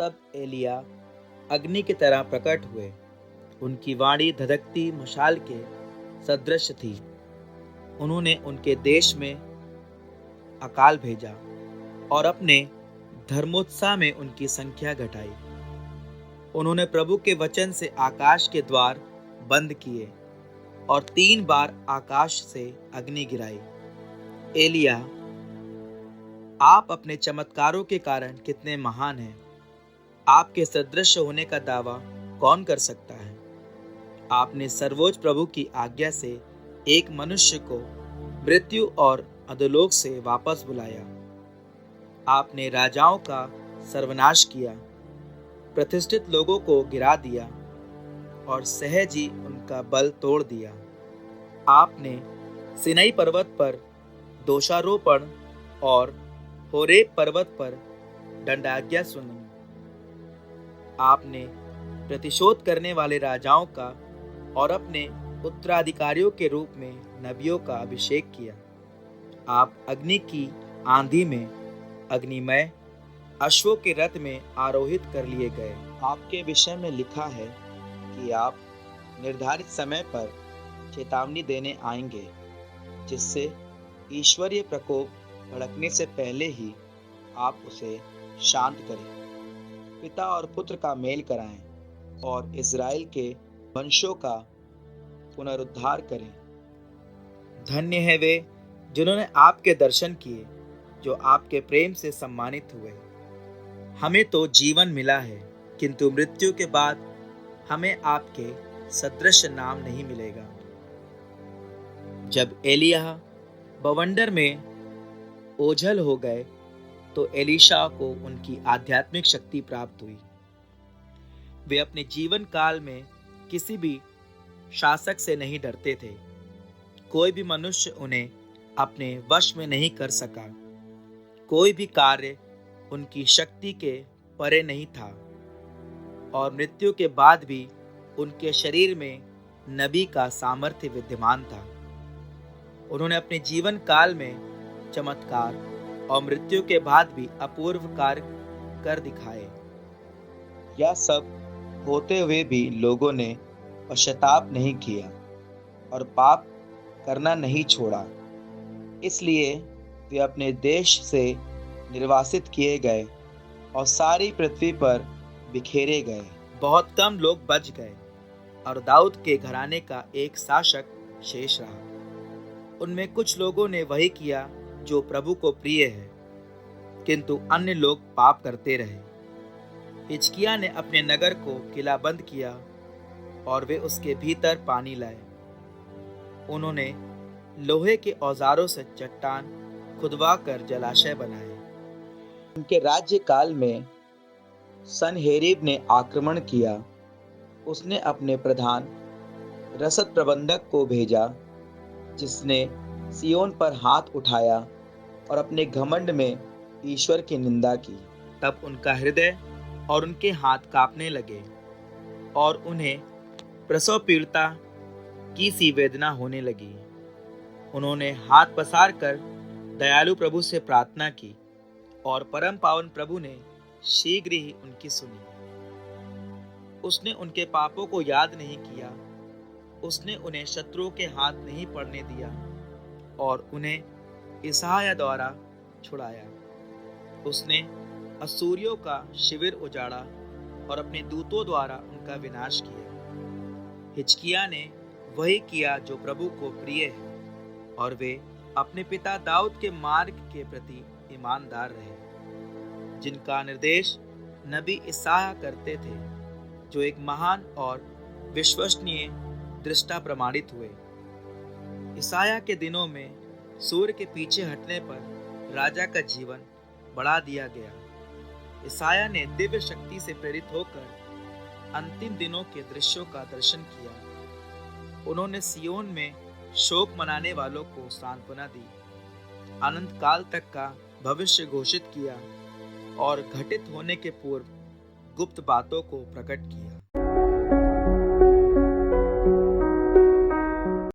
तब एलिया अग्नि की तरह प्रकट हुए। उनकी वाणी धधकती मशाल के सदृश थी। उन्होंने उनके देश में अकाल भेजा और अपने धर्मोत्साह में उनकी संख्या घटाई। उन्होंने प्रभु के वचन से आकाश के द्वार बंद किए और 3 बार आकाश से अग्नि गिराई। एलिया, आप अपने चमत्कारों के कारण कितने महान हैं। आपके सदृश होने का दावा कौन कर सकता है। आपने सर्वोच्च प्रभु की आज्ञा से एक मनुष्य को मृत्यु और अधोलोक से वापस बुलाया। आपने राजाओं का सर्वनाश किया, प्रतिष्ठित लोगों को गिरा दिया और सहज ही उनका बल तोड़ दिया। आपने सिनाई पर्वत पर दोषारोपण और होरेब पर्वत पर दंडाज्ञा सुनी। आपने प्रतिशोध करने वाले राजाओं का और अपने उत्तराधिकारियों के रूप में नबियों का अभिषेक किया। आप अग्नि की आंधी में अग्निमय अश्वों के रथ में आरोहित कर लिए गए। आपके विषय में लिखा है कि आप निर्धारित समय पर चेतावनी देने आएंगे, जिससे ईश्वरीय प्रकोप भड़कने से पहले ही आप उसे शांत करें। पिता और पुत्र का मेल कराएं और इज़राइल के वंशों का पुनरुद्धार करें। धन्य है वे जिन्होंने आपके दर्शन किए, जो आपके प्रेम से सम्मानित हुए। हमें तो जीवन मिला है, किंतु मृत्यु के बाद हमें आपके सदृश नाम नहीं मिलेगा। जब एलिय्याह बवंडर में ओझल हो गए तो एलीशा को उनकी आध्यात्मिक शक्ति प्राप्त हुई। वे अपने जीवन काल में किसी भी शासक से नहीं डरते थे। कोई भी मनुष्य उन्हें अपने वश में नहीं कर सका। कोई भी कार्य उनकी शक्ति के परे नहीं था और मृत्यु के बाद भी उनके शरीर में नबी का सामर्थ्य विद्यमान था। उन्होंने अपने जीवन काल में चमत्कार और मृत्यु के बाद भी अपूर्व कार्य कर दिखाए। यह सब होते हुए भी लोगों ने पश्चाताप नहीं किया और पाप करना नहीं छोड़ा। इसलिए वे अपने देश से निर्वासित किए गए और सारी पृथ्वी पर बिखेरे गए। बहुत कम लोग बच गए और दाऊद के घराने का एक शासक शेष रहा। उनमें कुछ लोगों ने वही किया जो प्रभु को प्रिय है, किंतु अन्य लोग पाप करते रहे। हिजकिय्याह ने अपने नगर को किलाबंद किया और वे उसके भीतर पानी लाए। उन्होंने लोहे के औजारों से चट्टान खुदवा कर जलाशय बनाए। उनके राज्य काल में सनहेरीब ने आक्रमण किया। उसने अपने प्रधान रसद प्रबंधक को भेजा, जिसने सियोन पर हाथ उठाया और अपने घमंड में ईश्वर की निंदा की। तब उनका हृदय और उनके हाथ कांपने लगे और उन्हें प्रसव पीड़िता की सी वेदना होने लगी। उन्होंने हाथ पसार कर दयालु प्रभु से प्रार्थना की और परम पावन प्रभु ने शीघ्र ही उनकी सुनी। उसने उनके पापों को याद नहीं किया। उसने उन्हें शत्रुओं के हाथ नहीं पड़ने दिया और उन्हें यशायाह द्वारा छुड़ाया। उसने अश्शूरियों का शिविर उजाड़ा और अपने दूतों द्वारा उनका विनाश किया। हिजकिय्याह ने वही किया जो प्रभु को प्रिय है और वे अपने पिता दाऊद के मार्ग के प्रति ईमानदार रहे, जिनका निर्देश नबी ईसाया करते थे, जो एक महान और विश्वसनीय दृष्टा प्रमाणित हुए। ईसाया के दिनों में सूर्य के पीछे हटने पर राजा का जीवन बढ़ा दिया गया। ईसाया ने दिव्य शक्ति से प्रेरित होकर अंतिम दिनों के दृश्यों का दर्शन किया। उन्होंने सियोन में शोक मनाने वालों को सांत्वना दी, अनंत काल तक का भविष्य घोषित किया और घटित होने के पूर्व गुप्त बातों को प्रकट किया।